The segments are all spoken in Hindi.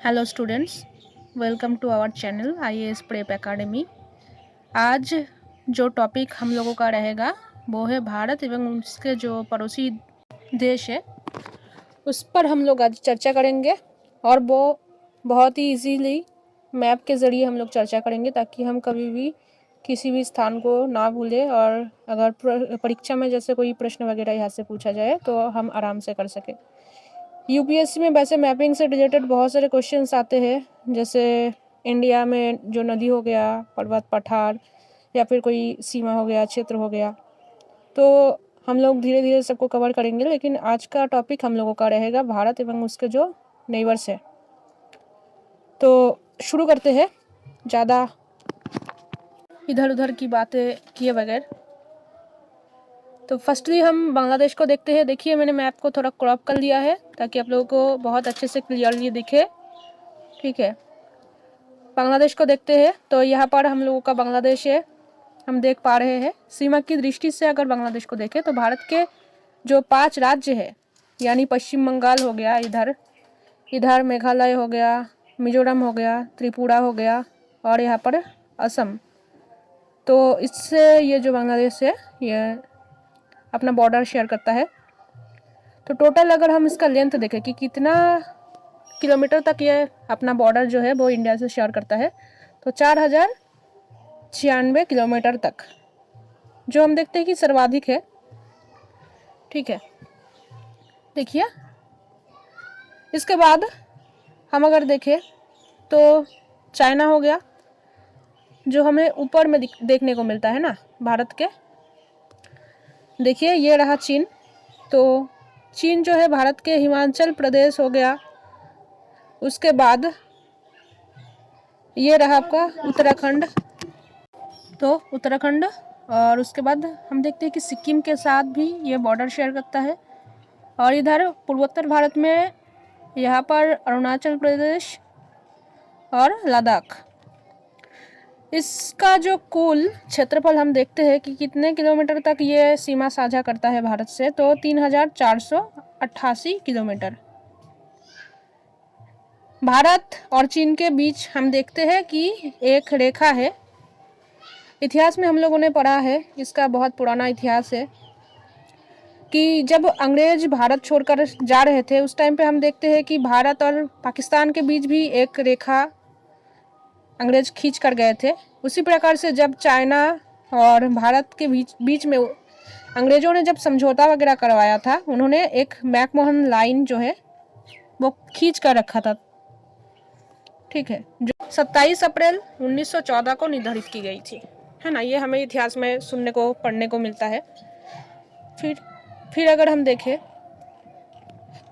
Hello students, welcome to our channel IAS prep academy. आज जो टॉपिक हम लोगों का रहेगा वो है भारत एवं उसके जो पड़ोसी देश है उस पर हम लोग आज चर्चा करेंगे। और वो बहुत ही इजीली मैप के ज़रिए हम लोग चर्चा करेंगे ताकि हम कभी भी किसी भी स्थान को ना भूलें, और अगर परीक्षा में जैसे कोई प्रश्न वगैरह यहाँ से पूछा जाए तो हम आराम से कर सकें। यूपीएससी में वैसे मैपिंग से रिलेटेड बहुत सारे क्वेश्चंस आते हैं, जैसे इंडिया में जो नदी हो गया, पर्वत पठार, या फिर कोई सीमा हो गया, क्षेत्र हो गया, तो हम लोग धीरे धीरे सबको कवर करेंगे। लेकिन आज का टॉपिक हम लोगों का रहेगा भारत एवं उसके जो नेबर्स है। तो शुरू करते हैं ज़्यादा इधर उधर की बातें किए बगैर। तो फर्स्टली हम बांग्लादेश को देखते हैं। देखिए, मैंने मैप को थोड़ा क्रॉप कर लिया है ताकि आप लोगों को बहुत अच्छे से क्लियरली दिखे। ठीक है, बांग्लादेश को देखते हैं। तो यहाँ पर हम लोगों का बांग्लादेश है, हम देख पा रहे हैं। सीमा की दृष्टि से अगर बांग्लादेश को देखें तो भारत के जो 5 राज्य है, यानी पश्चिम बंगाल हो गया, इधर मेघालय हो गया, मिजोरम हो गया, त्रिपुरा हो गया, और यहाँ पर असम। तो इससे ये जो बांग्लादेश है ये अपना बॉर्डर शेयर करता है। तो टोटल अगर हम इसका लेंथ देखें कि कितना किलोमीटर तक ये अपना बॉर्डर जो है वो इंडिया से शेयर करता है, तो 4096 किलोमीटर तक, जो हम देखते हैं कि सर्वाधिक है। ठीक है, देखिए इसके बाद हम अगर देखें तो चाइना हो गया, जो हमें ऊपर में देखने को मिलता है ना भारत के। देखिए ये रहा चीन। तो चीन जो है भारत के हिमाचल प्रदेश हो गया। उसके बाद ये रहा आपका उत्तराखंड, तो उत्तराखंड। और उसके बाद हम देखते हैं कि सिक्किम के साथ भी ये बॉर्डर शेयर करता है। और इधर पूर्वोत्तर भारत में यहाँ पर अरुणाचल प्रदेश और लद्दाख। इसका जो कुल क्षेत्रफल हम देखते हैं कि कितने किलोमीटर तक ये सीमा साझा करता है भारत से, तो 3488 किलोमीटर। भारत और चीन के बीच हम देखते हैं कि एक रेखा है। इतिहास में हम लोगों ने पढ़ा है, इसका बहुत पुराना इतिहास है, कि जब अंग्रेज भारत छोड़कर जा रहे थे उस टाइम पे हम देखते हैं कि भारत और पाकिस्तान के बीच भी एक रेखा अंग्रेज खींच कर गए थे। उसी प्रकार से जब चाइना और भारत के बीच में अंग्रेजों ने जब समझौता वगैरह करवाया था, उन्होंने एक मैकमोहन लाइन जो है वो खींच कर रखा था। ठीक है, जो 27 अप्रैल 1914 को निर्धारित की गई थी, है ना। ये हमें इतिहास में सुनने को पढ़ने को मिलता है। फिर अगर हम देखें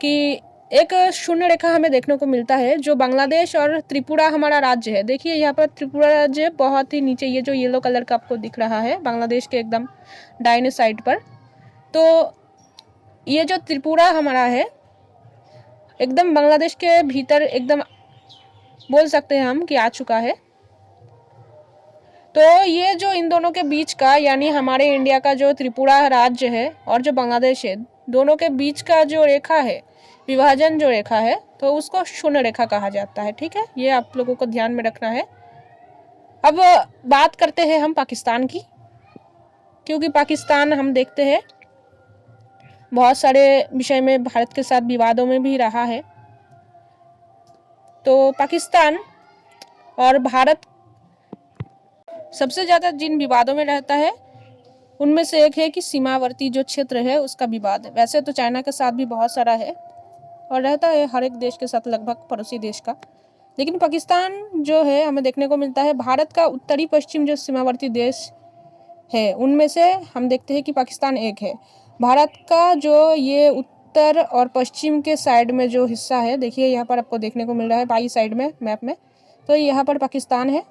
कि एक शून्य रेखा हमें देखने को मिलता है, जो बांग्लादेश और त्रिपुरा हमारा राज्य है। देखिए यहाँ पर त्रिपुरा राज्य बहुत ही नीचे, ये जो येलो कलर का आपको दिख रहा है बांग्लादेश के एकदम दाहिने साइड पर। तो ये जो त्रिपुरा हमारा है एकदम बांग्लादेश के भीतर एकदम बोल सकते हैं हम कि आ चुका है। तो ये जो इन दोनों के बीच का, यानी हमारे इंडिया का जो त्रिपुरा राज्य है और जो बांग्लादेश है, दोनों के बीच का जो रेखा है, विभाजन जो रेखा है, तो उसको शून्य रेखा कहा जाता है। ठीक है, ये आप लोगों को ध्यान में रखना है। अब बात करते हैं हम पाकिस्तान की, क्योंकि पाकिस्तान हम देखते हैं बहुत सारे विषय में भारत के साथ विवादों में भी रहा है। तो पाकिस्तान और भारत सबसे ज़्यादा जिन विवादों में रहता है उनमें से एक है कि सीमावर्ती जो क्षेत्र है उसका विवाद है। वैसे तो चाइना के साथ भी बहुत सारा है और रहता है हर एक देश के साथ, लगभग पड़ोसी देश का। लेकिन पाकिस्तान जो है हमें देखने को मिलता है भारत का उत्तरी पश्चिम जो सीमावर्ती देश है उनमें से हम देखते हैं कि पाकिस्तान एक है। भारत का जो ये उत्तर और पश्चिम के साइड में जो हिस्सा है, देखिए यहाँ पर आपको देखने को मिल रहा है बाई साइड में मैप में, तो यहाँ पर पाकिस्तान है।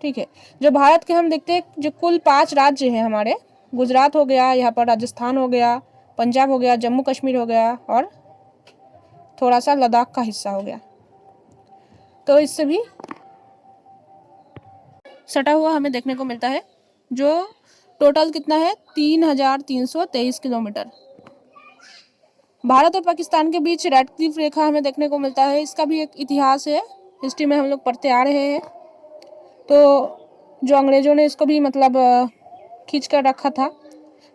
ठीक है, जो भारत के हम देखते हैं जो कुल 5 राज्य हैं हमारे, गुजरात हो गया, यहाँ पर राजस्थान हो गया, पंजाब हो गया, जम्मू कश्मीर हो गया, और थोड़ा सा लद्दाख का हिस्सा हो गया। तो इससे भी सटा हुआ हमें देखने को मिलता है, जो टोटल कितना है 3323 किलोमीटर। भारत और पाकिस्तान के बीच रेड क्लिफ रेखा हमें देखने को मिलता है। इसका भी एक इतिहास है, हिस्ट्री में हम लोग पढ़ते आ रहे हैं। तो जो अंग्रेज़ों ने इसको भी मतलब खींच कर रखा था।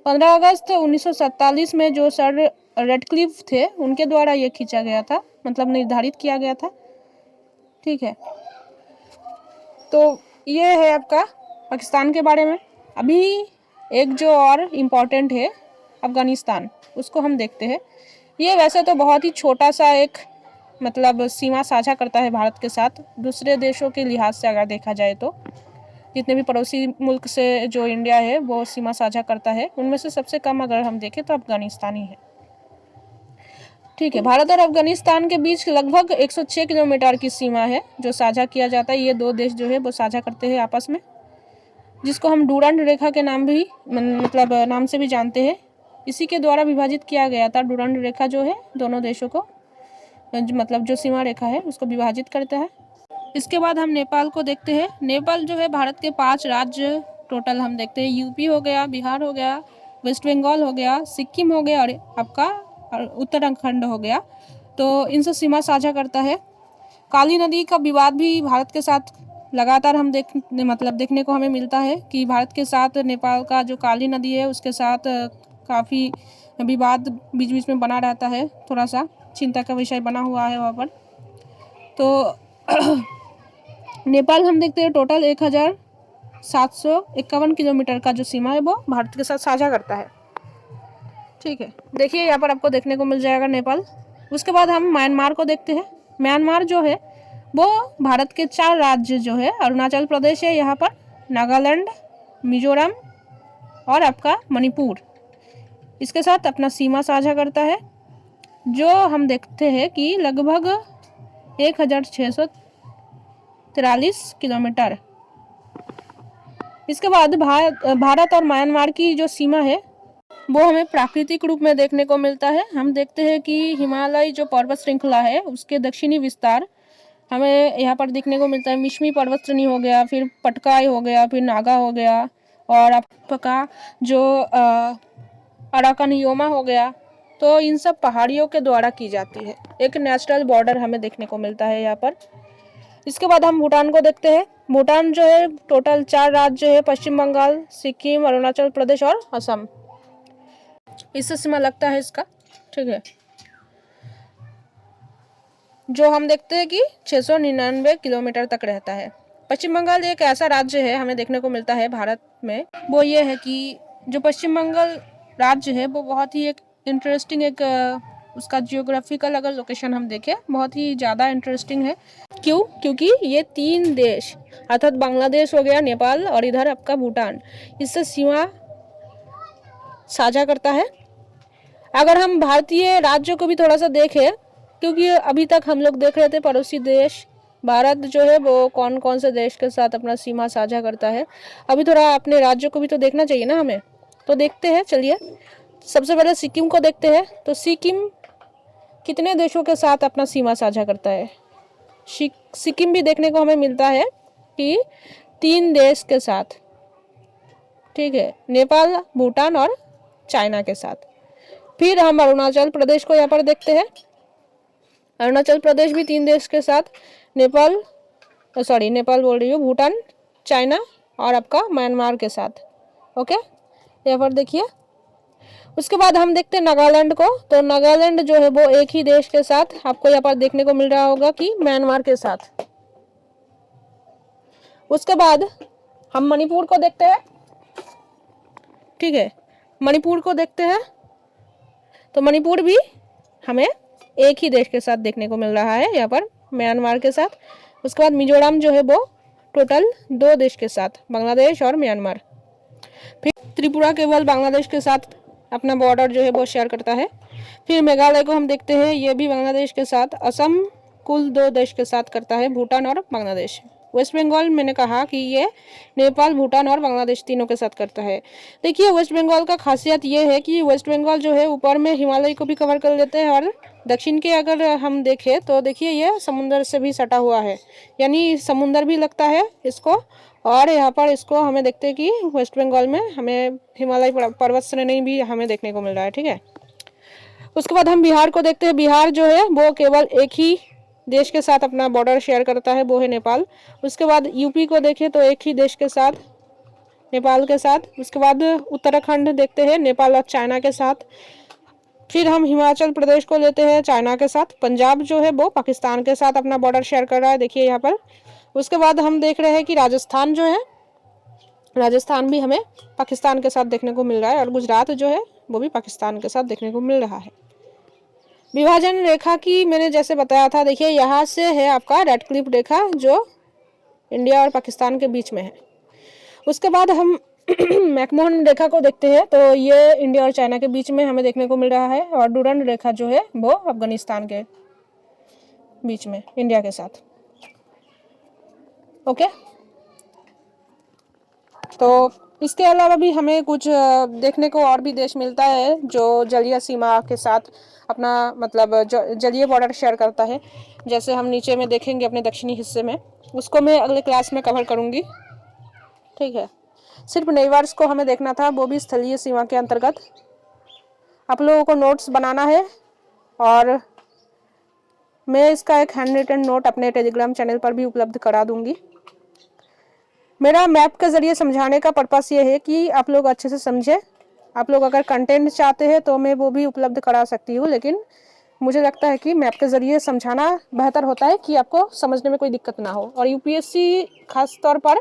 15 अगस्त 1947 में जो सर रेडक्लिफ थे उनके द्वारा ये खींचा गया था, मतलब निर्धारित किया गया था। ठीक है, तो ये है आपका पाकिस्तान के बारे में। अभी एक जो और इम्पोर्टेंट है अफ़गानिस्तान, उसको हम देखते हैं। ये वैसे तो बहुत ही छोटा सा एक मतलब सीमा साझा करता है भारत के साथ, दूसरे देशों के लिहाज से अगर देखा जाए तो जितने भी पड़ोसी मुल्क से जो इंडिया है वो सीमा साझा करता है, उनमें से सबसे कम अगर हम देखें तो अफ़गानिस्तान ही है। ठीक है, भारत और अफ़गानिस्तान के बीच लगभग 106 किलोमीटर की सीमा है जो साझा किया जाता है। ये दो देश जो है वो साझा करते हैं आपस में, जिसको हम डूरांड रेखा के नाम भी मतलब नाम से भी जानते हैं। इसी के द्वारा विभाजित किया गया था। डूरांड रेखा जो है दोनों देशों को मतलब जो सीमा रेखा है उसको विभाजित करता है। इसके बाद हम नेपाल को देखते हैं। नेपाल जो है भारत के 5 राज्य टोटल हम देखते हैं। यूपी हो गया, बिहार हो गया, वेस्ट बंगाल हो गया, सिक्किम हो गया और आपका उत्तराखंड हो गया। तो इनसे सीमा साझा करता है। काली नदी का विवाद भी भारत के साथ लगातार हम देखने को हमें मिलता है कि भारत के साथ नेपाल का जो काली नदी है उसके साथ काफ़ी विवाद बीच बीच में बना रहता है, थोड़ा सा चिंता का विषय बना हुआ है वहाँ पर। तो नेपाल हम देखते हैं टोटल 1751 किलोमीटर का जो सीमा है वो भारत के साथ साझा करता है। ठीक है, देखिए यहाँ पर आपको देखने को मिल जाएगा नेपाल। उसके बाद हम म्यांमार को देखते हैं। म्यांमार जो है वो भारत के 4 राज्य जो है, अरुणाचल प्रदेश है यहाँ पर, नागालैंड, मिजोरम और आपका मणिपुर, इसके साथ अपना सीमा साझा करता है, जो हम देखते हैं कि लगभग 1643 किलोमीटर। इसके बाद भारत और म्यांमार की जो सीमा है वो हमें प्राकृतिक रूप में देखने को मिलता है। हम देखते हैं कि हिमालय जो पर्वत श्रृंखला है उसके दक्षिणी विस्तार हमें यहाँ पर देखने को मिलता है। मिश्मी पर्वत श्रेणी हो गया, फिर पटकाई हो गया, फिर नागा हो गया और आपका जो अराकानयोमा हो गया। तो इन सब पहाड़ियों के द्वारा की जाती है। एक नेचुरल बॉर्डर हमें देखने को मिलता है यहाँ पर। इसके बाद हम भूटान को देखते हैं। भूटान जो है टोटल 4 राज्य है, पश्चिम बंगाल, सिक्किम, अरुणाचल प्रदेश और असम, इससे सीमा लगता है इसका। ठीक है, जो हम देखते हैं कि 699 किलोमीटर तक रहता है। पश्चिम बंगाल एक ऐसा राज्य है हमें देखने को मिलता है भारत में, वो ये है कि जो पश्चिम बंगाल राज्य है वो बहुत ही एक इंटरेस्टिंग एक उसका जियोग्राफिकल अगर लोकेशन हम देखें बहुत ही ज़्यादा इंटरेस्टिंग है। क्यों? क्योंकि ये 3 देश अर्थात बांग्लादेश हो गया, नेपाल और इधर आपका भूटान, इससे सीमा साझा करता है। अगर हम भारतीय राज्यों को भी थोड़ा सा देखें, क्योंकि अभी तक हम लोग देख रहे थे पड़ोसी देश भारत जो है वो कौन कौन से देश के साथ अपना सीमा साझा करता है, अभी थोड़ा अपने राज्यों को भी तो देखना चाहिए ना हमें। तो देखते हैं, चलिए सबसे पहले सिक्किम को देखते हैं। तो सिक्किम कितने देशों के साथ अपना सीमा साझा करता है? सिक्किम भी देखने को हमें मिलता है कि 3 देश के साथ। ठीक है, नेपाल, भूटान और चाइना के साथ। फिर हम अरुणाचल प्रदेश को यहाँ पर देखते हैं। अरुणाचल प्रदेश भी 3 देश के साथ, नेपाल बोल रही हूँ, भूटान, चाइना और आपका म्यांमार के साथ। ओके, यहाँ पर देखिए। उसके बाद हम देखते हैं नागालैंड को। तो नागालैंड जो है वो एक ही देश के साथ आपको यहाँ पर देखने को मिल रहा होगा कि म्यांमार के साथ। उसके बाद हम मणिपुर को देखते हैं। ठीक है, मणिपुर को देखते हैं। तो मणिपुर भी हमें एक ही देश के साथ देखने को मिल रहा है यहाँ पर, म्यांमार के साथ। उसके बाद मिजोरम जो है वो टोटल 2 देश के साथ, बांग्लादेश और म्यांमार। फिर त्रिपुरा केवल बांग्लादेश के साथ अपना बॉर्डर जो है वो शेयर करता है। फिर मेघालय को हम देखते हैं, ये भी बांग्लादेश के साथ। असम कुल 2 देश के साथ करता है, भूटान और बांग्लादेश। वेस्ट बंगाल मैंने कहा कि ये नेपाल, भूटान और बांग्लादेश तीनों के साथ करता है। देखिए वेस्ट बंगाल का खासियत ये है कि वेस्ट बंगाल जो है ऊपर में हिमालय को भी कवर कर लेते हैं और दक्षिण के अगर हम देखें तो देखिए ये समुंदर से भी सटा हुआ है, यानी समुंदर भी लगता है इसको। और यहाँ पर इसको हमें देखते हैं कि वेस्ट बंगाल में हमें हिमालय पर्वत श्रेणी भी हमें देखने को मिल रहा है। ठीक है, उसके बाद हम बिहार को देखते हैं। बिहार जो है वो केवल एक ही देश के साथ अपना बॉर्डर शेयर करता है, वो है नेपाल। उसके बाद यूपी को देखें तो एक ही देश के साथ, नेपाल के साथ। उसके बाद उत्तराखंड देखते हैं नेपाल और चाइना के साथ। फिर हम हिमाचल प्रदेश को लेते हैं चाइना के साथ। पंजाब जो है वो पाकिस्तान के साथ अपना बॉर्डर शेयर कर रहा है, देखिए यहाँ पर। उसके बाद हम देख रहे हैं कि राजस्थान जो है, राजस्थान भी हमें पाकिस्तान के साथ देखने को मिल रहा है, और गुजरात जो है वो भी पाकिस्तान के साथ देखने को मिल रहा है। विभाजन रेखा की मैंने जैसे बताया था, देखिए यहाँ से है आपका रेड क्लिफ रेखा जो इंडिया और पाकिस्तान के बीच में है। उसके बाद हम मैकमोहन रेखा को देखते हैं, तो ये इंडिया और चाइना के बीच में हमें देखने को मिल रहा है, और डूरन रेखा जो है वो अफगानिस्तान के बीच में इंडिया के साथ। ओके, तो इसके अलावा भी हमें कुछ देखने को और भी देश मिलता है जो जलीय सीमा के साथ अपना मतलब जलीय बॉर्डर शेयर करता है। जैसे हम नीचे में देखेंगे अपने दक्षिणी हिस्से में, उसको मैं अगले क्लास में कवर करूँगी, ठीक है। सिर्फ नेवर्स को हमें देखना था, वो भी स्थलीय सीमा के अंतर्गत। आप लोगों को नोट्स बनाना है, और मैं इसका एक हैंड रिटन नोट अपने टेलीग्राम चैनल पर भी उपलब्ध करा दूंगी। मेरा मैप के ज़रिए समझाने का पर्पस ये है कि आप लोग अच्छे से समझे। आप लोग अगर कंटेंट चाहते हैं तो मैं वो भी उपलब्ध करा सकती हूँ, लेकिन मुझे लगता है कि मैप के ज़रिए समझाना बेहतर होता है कि आपको समझने में कोई दिक्कत ना हो। और यूपीएससी खास तौर पर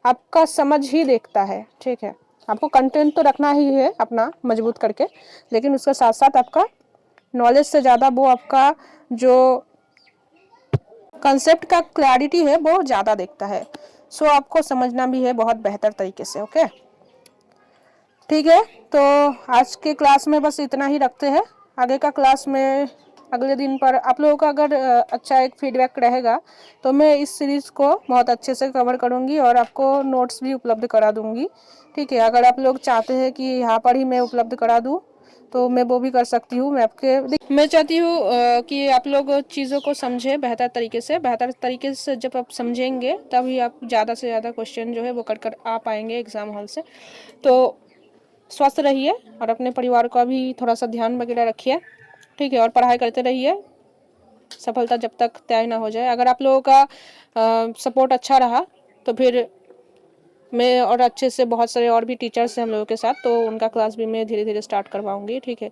आपका समझ ही देखता है, ठीक है। आपको कंटेंट तो रखना ही है अपना मजबूत करके, लेकिन उसके साथ साथ आपका नॉलेज से ज़्यादा वो आपका जो कंसेप्ट का क्लैरिटी है वो ज़्यादा देखता है। सो आपको समझना भी है बहुत बेहतर तरीके से। ओके, ठीक है। तो आज के क्लास में बस इतना ही रखते हैं। आगे का क्लास में अगले दिन पर आप लोगों का अगर अच्छा एक फीडबैक रहेगा तो मैं इस सीरीज़ को बहुत अच्छे से कवर करूँगी और आपको नोट्स भी उपलब्ध करा दूँगी, ठीक है। अगर आप लोग चाहते हैं कि यहाँ पर ही मैं उपलब्ध करा दूँ तो मैं वो भी कर सकती हूँ। मैं चाहती हूँ कि आप लोग चीज़ों को समझें बेहतर तरीके से जब आप समझेंगे तभी आप ज़्यादा से ज़्यादा क्वेश्चन जो है वो कर आ पाएंगे एग्ज़ाम हॉल से। तो स्वस्थ रहिए और अपने परिवार का भी थोड़ा सा ध्यान वगैरह रखिए, ठीक है। और पढ़ाई करते रहिए, सफलता जब तक तय ना हो जाए। अगर आप लोगों का सपोर्ट अच्छा रहा तो फिर मैं और अच्छे से बहुत सारे और भी टीचर्स हैं हम लोगों के साथ, तो उनका क्लास भी मैं धीरे धीरे स्टार्ट करवाऊंगी, ठीक है।